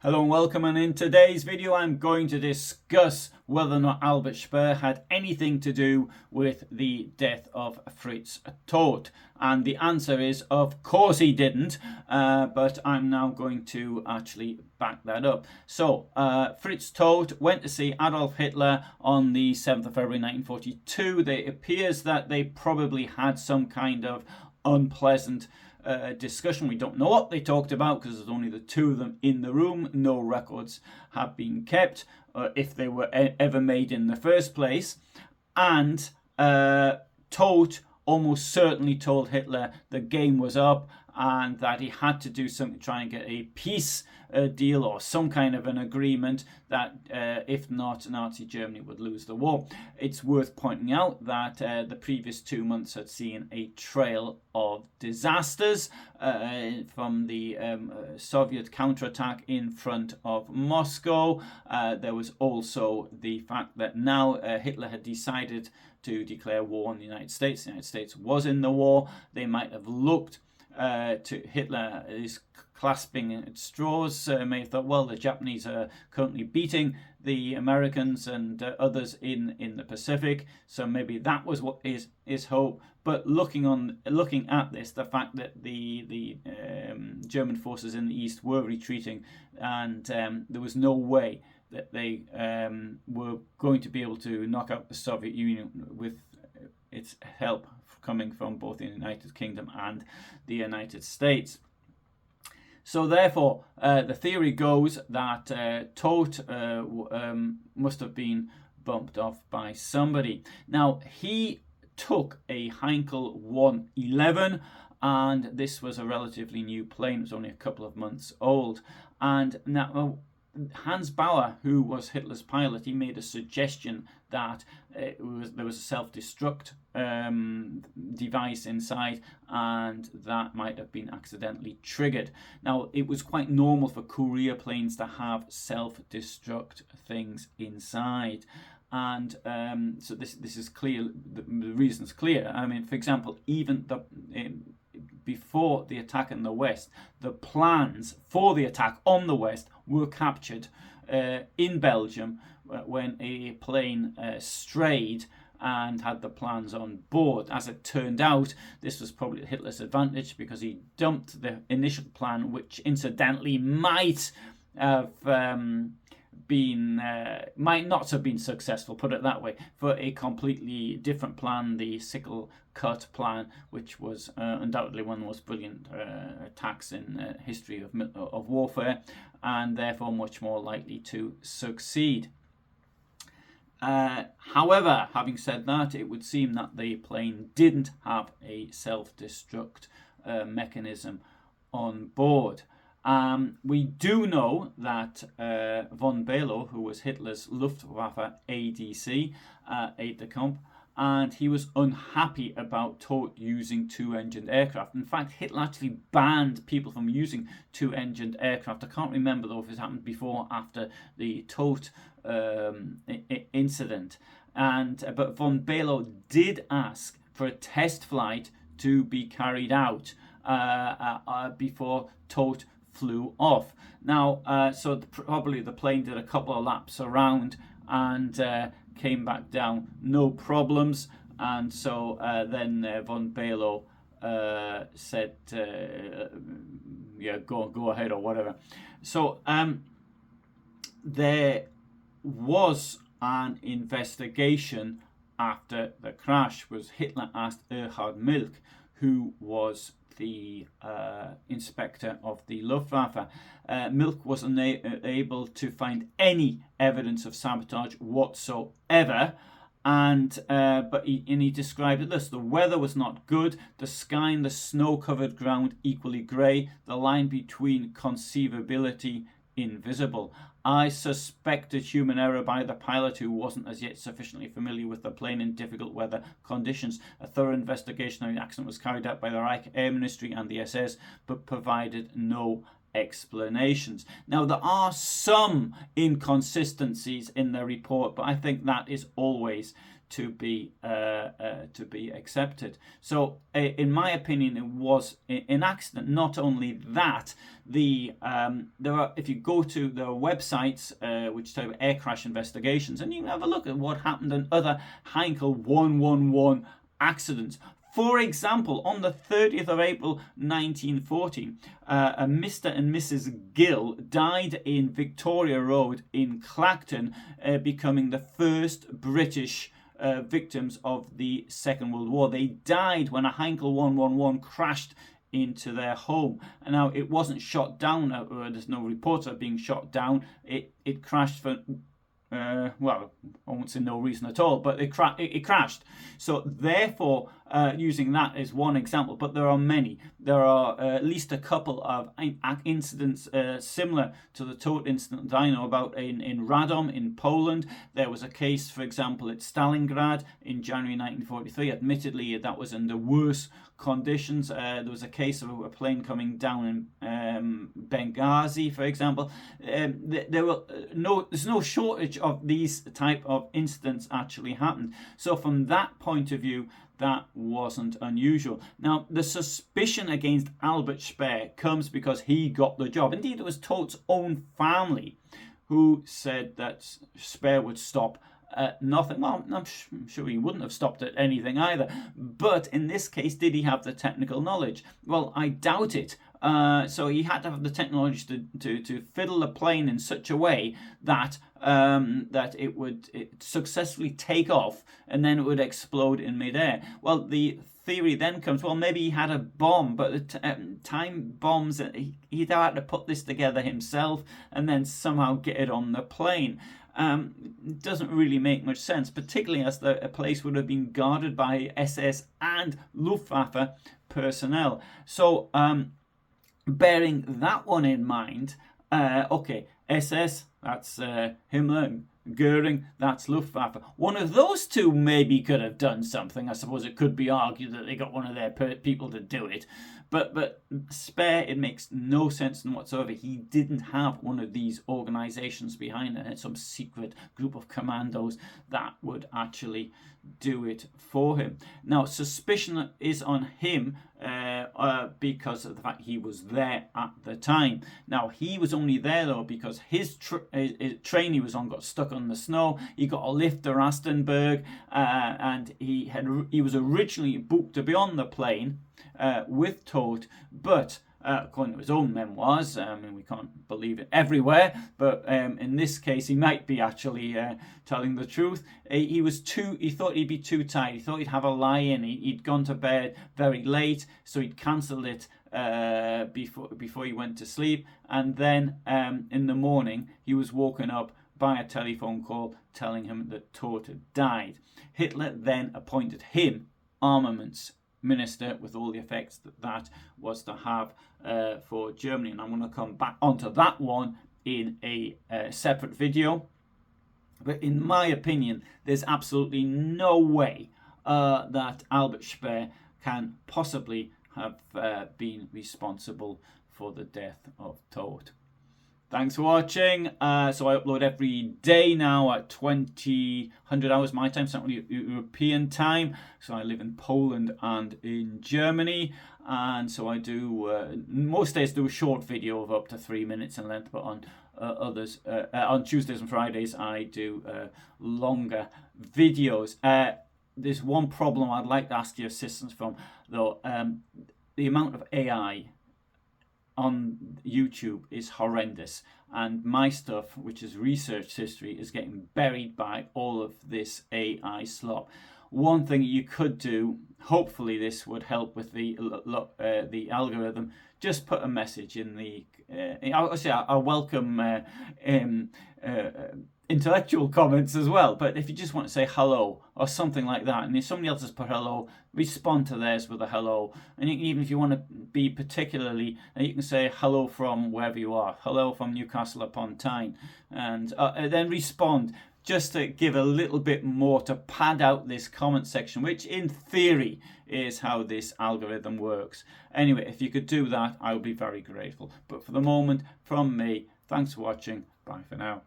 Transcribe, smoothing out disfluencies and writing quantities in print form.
Hello and welcome, and in today's video I'm going to discuss whether or not Albert Speer had anything to do with the death of Fritz Todt, and the answer is of course he didn't, but I'm now going to actually back that up. So Fritz Todt went to see Adolf Hitler on the 7th of February 1942. It appears that they probably had some kind of unpleasant discussion. We don't know what they talked about because there's only the two of them in the room. No records have been kept, if they were ever made in the first place. And Todt almost certainly told Hitler the game was up and that he had to do something to try and get a peace deal or some kind of an agreement that if not, Nazi Germany would lose the war. It's worth pointing out that the previous 2 months had seen a trail of disasters from the Soviet counterattack in front of Moscow. There was also the fact that now Hitler had decided to declare war on the United States. The United States was in the war. They might have looked to Hitler is clasping at straws, may have thought, well, the Japanese are currently beating the Americans and others in the Pacific, so maybe that was what is hope. But looking at this, the fact that the German forces in the east were retreating, and there was no way that they were going to be able to knock out the Soviet Union with its help coming from both the United Kingdom and the United States. So therefore, the theory goes that Todt must have been bumped off by somebody. Now, he took a Heinkel 111, and this was a relatively new plane. It was only a couple of months old. And now Hans Bauer, who was Hitler's pilot, he made a suggestion that there was a self-destruct device inside, and that might have been accidentally triggered. Now, it was quite normal for courier planes to have self-destruct things inside. And so this is clear. The reason's clear. I mean, for example, even before the attack in the West, the plans for the attack on the West were captured in Belgium when a plane strayed and had the plans on board. As it turned out, this was probably Hitler's advantage because he dumped the initial plan, which incidentally might have might not have been successful, put it that way, for a completely different plan, the sickle cut plan, which was undoubtedly one of the most brilliant attacks in history of warfare, and therefore much more likely to succeed. However, having said that, it would seem that the plane didn't have a self-destruct mechanism on board. We do know that von Below, who was Hitler's Luftwaffe ADC, aide-de-camp, and he was unhappy about Todt using two-engined aircraft. In fact, Hitler actually banned people from using two-engined aircraft. I can't remember though if it happened before or after the Todt incident. But von Below did ask for a test flight to be carried out before Todt flew off. Now, so probably the plane did a couple of laps around and came back down, no problems. And so then von Below said, yeah, go ahead or whatever. So there was an investigation after the crash. Was Hitler asked Erhard Milch, who was the inspector of the Luftwaffe. Milch was unable to find any evidence of sabotage whatsoever, and he described it thus: the weather was not good, the sky and the snow-covered ground equally grey, the line between conceivability invisible. I suspected human error by the pilot, who wasn't as yet sufficiently familiar with the plane in difficult weather conditions. A thorough investigation of the accident was carried out by the Reich Air Ministry and the SS, but provided no explanations. Now, there are some inconsistencies in the report, but I think that is always to be accepted. So, in my opinion, it was an accident. Not only that, there are, if you go to the websites which type of air crash investigations, and you can have a look at what happened in other Heinkel 111 accidents. For example, on the 30th of April 1940, a Mr. and Mrs. Gill died in Victoria Road in Clacton, becoming the first British victims of the Second World War. They died when a Heinkel 111 crashed into their home. And now, it wasn't shot down, there's no reports of being shot down. It crashed for well, I won't say no reason at all, but it crashed. So therefore, using that as one example, but there are many. There are at least a couple of incidents similar to the Todt incident that I know about in Radom in Poland. There was a case, for example, at Stalingrad in January 1943. Admittedly, that was under worse conditions. There was a case of a plane coming down in Benghazi, for example. There's no shortage of these type of incidents actually happened. So from that point of view, that wasn't unusual. Now, the suspicion against Albert Speer comes because he got the job. Indeed, it was Todt's own family who said that Speer would stop at nothing. Well, I'm sure he wouldn't have stopped at anything either. But in this case, did he have the technical knowledge? Well, I doubt it. So he had to have the technology to fiddle the plane in such a way that it would successfully take off and then it would explode in midair. Well, the theory then comes, well, maybe he had a bomb, but time bombs, he'd had to put this together himself and then somehow get it on the plane. It doesn't really make much sense, particularly as the place would have been guarded by SS and Luftwaffe personnel. So, bearing that one in mind, okay, SS, that's Himmler, Goering, that's Luftwaffe. One of those two maybe could have done something. I suppose it could be argued that they got one of their people to do it. But Speer, it makes no sense whatsoever. He didn't have one of these organizations behind it. It's some secret group of commandos that would actually do it for him. Now, suspicion is on him because of the fact he was there at the time. Now, he was only there, though, because his train he was on got stuck on the snow. He got a lift to Rastenburg, and he was originally booked to be on the plane with Todt, but according to his own memoirs, we can't believe it everywhere, but in this case he might be actually telling the truth. He thought he'd be too tired. He thought he'd have a lie-in. He'd gone to bed very late, so he'd cancelled it before he went to sleep, and then in the morning he was woken up by a telephone call telling him that Todt had died. Hitler then appointed him armaments minister, with all the effects that was to have for Germany. And I'm going to come back onto that one in a separate video. But in my opinion, there's absolutely no way that Albert Speer can possibly have been responsible for the death of Todt. Thanks for watching. So I upload every day now at 100 hours my time, Central European time. So I live in Poland and in Germany. And so I do, most days do a short video of up to 3 minutes in length, but on others, on Tuesdays and Fridays, I do longer videos. There's one problem I'd like to ask your assistance from, though. The amount of AI on YouTube is horrendous, and my stuff, which is research history, is getting buried by all of this AI slop. One thing you could do, hopefully this would help with the algorithm, just put a message in the I welcome intellectual comments as well, but if you just want to say hello or something like that, and if somebody else has put hello, respond to theirs with a hello. And even if you want to be particularly, you can say hello from wherever you are, hello from Newcastle upon Tyne, and then respond, just to give a little bit more to pad out this comment section, which in theory is how this algorithm works. Anyway, if you could do that, I would be very grateful. But for the moment, from me, thanks for watching. Bye for now.